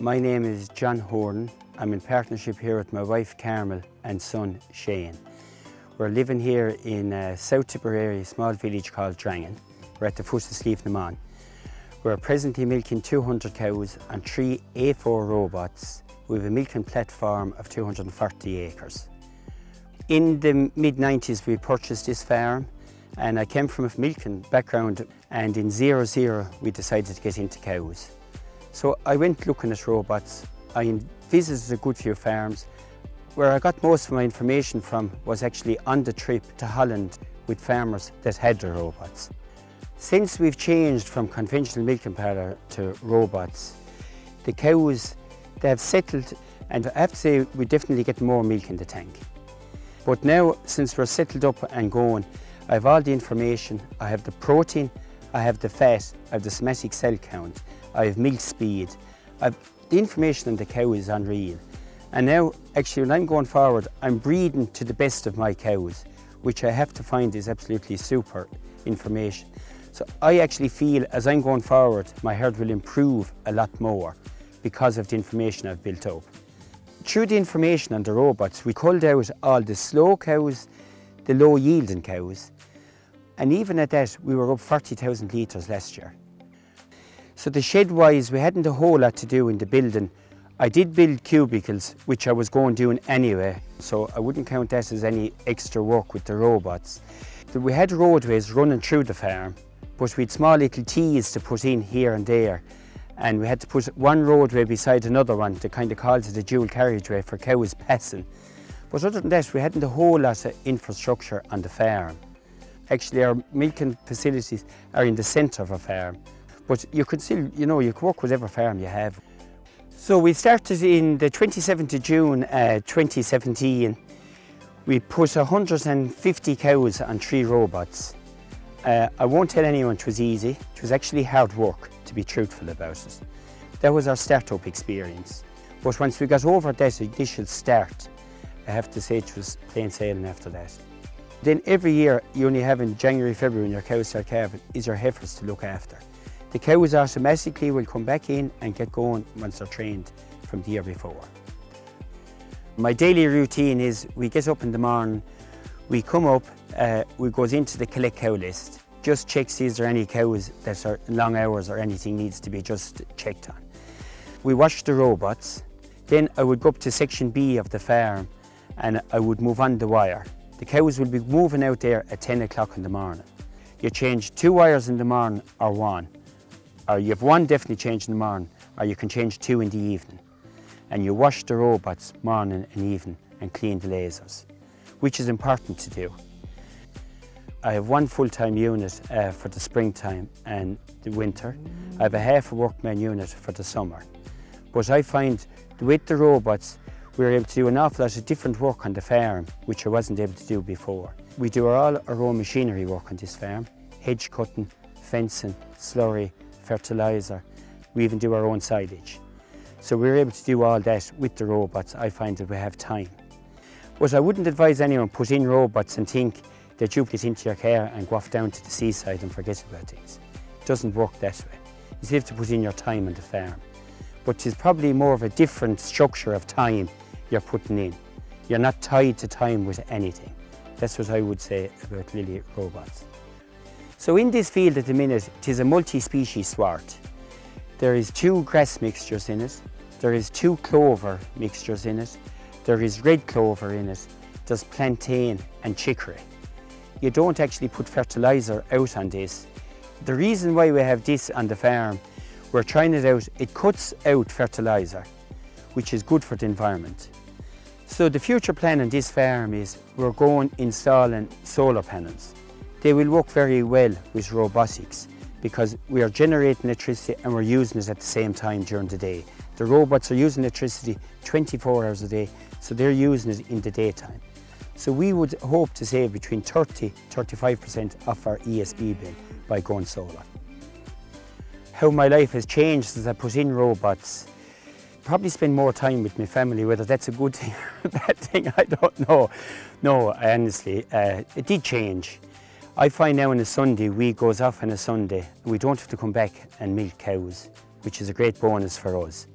My name is John Horan. I'm in partnership here with my wife Carmel and son Shane. We're living here in South Tipperary, a small village called Drangan. We're at the foot of Slieve-na-Mon. We're presently milking 200 cows on 3 A4 robots with a milking platform of 240 acres. In the mid-90s we purchased this farm, and I came from a milking background, and in 00 we decided to get into cows. So I went looking at robots. I visited a good few farms. Where I got most of my information from was actually on the trip to Holland with farmers that had the robots. Since we've changed from conventional milking parlour to robots, the cows, they have settled, and I have to say we definitely get more milk in the tank. But now, since we're settled up and going, I have all the information. I have the protein, I have the fat, I have the somatic cell count, I have milk speed. The information on the cow is unreal. And now, actually, when I'm going forward, I'm breeding to the best of my cows, which I have to find is absolutely super information. So I actually feel, as I'm going forward, my herd will improve a lot more because of the information I've built up. Through the information on the robots, we culled out all the slow cows, the low yielding cows, and even at that, we were up 40,000 litres last year. So the shed-wise, we hadn't a whole lot to do in the building. I did build cubicles, which I was going doing anyway, so I wouldn't count that as any extra work with the robots. We had roadways running through the farm, but we had small little T's to put in here and there, and we had to put one roadway beside another one to kind of call it a dual carriageway for cows passing. But other than that, we hadn't a whole lot of infrastructure on the farm. Actually, our milking facilities are in the centre of a farm, but you could still, you know, you could work with whatever farm you have. So we started in the 27th of June 2017. We put 150 cows on 3 robots. I won't tell anyone it was easy. It was actually hard work, to be truthful about it. That was our start-up experience. But once we got over that initial start, I have to say it was plain sailing after that. Then every year, you only have in January, February when your cows start calving, is your heifers to look after. The cows automatically will come back in and get going once they're trained from the year before. My daily routine is we get up in the morning, we come up, we goes into the collect cow list, just checks is there any cows that are long hours or anything needs to be just checked on. We wash the robots, then I would go up to section B of the farm and I would move on the wire. The cows will be moving out there at 10 o'clock in the morning. You change 2 wires in the morning or 1. Or you have 1 definitely change in the morning, or you can change 2 in the evening. And you wash the robots morning and evening and clean the lasers, which is important to do. I have 1 full-time unit for the springtime and the winter. I have a half a workman unit for the summer. But I find with the robots, we're able to do an awful lot of different work on the farm, which I wasn't able to do before. We do all our own machinery work on this farm: hedge cutting, fencing, slurry, fertiliser. We even do our own silage. So we're able to do all that with the robots. I find that we have time. But I wouldn't advise anyone put in robots and think that you get into your car and go off down to the seaside and forget about things. It doesn't work that way. You still have to put in your time on the farm. But it's probably more of a different structure of time you're putting in. You're not tied to time with anything. That's what I would say about Lely robots. So in this field at the minute, it is a multi-species swart. There is 2 grass mixtures in it, there is 2 clover mixtures in it, there is red clover in it, there's plantain and chicory. You don't actually put fertiliser out on this. The reason why we have this on the farm, we're trying it out, it cuts out fertiliser, which is good for the environment. So the future plan on this farm is we're going installing solar panels. They will work very well with robotics because we are generating electricity and we're using it at the same time during the day. The robots are using electricity 24 hours a day, so they're using it in the daytime. So we would hope to save between 30–35% of our ESB bill by going solar. How my life has changed since I put in robots. Probably spend more time with my family. Whether that's a good thing or a bad thing, I don't know. No, honestly, it did change. I find now on a Sunday, we goes off on a Sunday, and we don't have to come back and milk cows, which is a great bonus for us.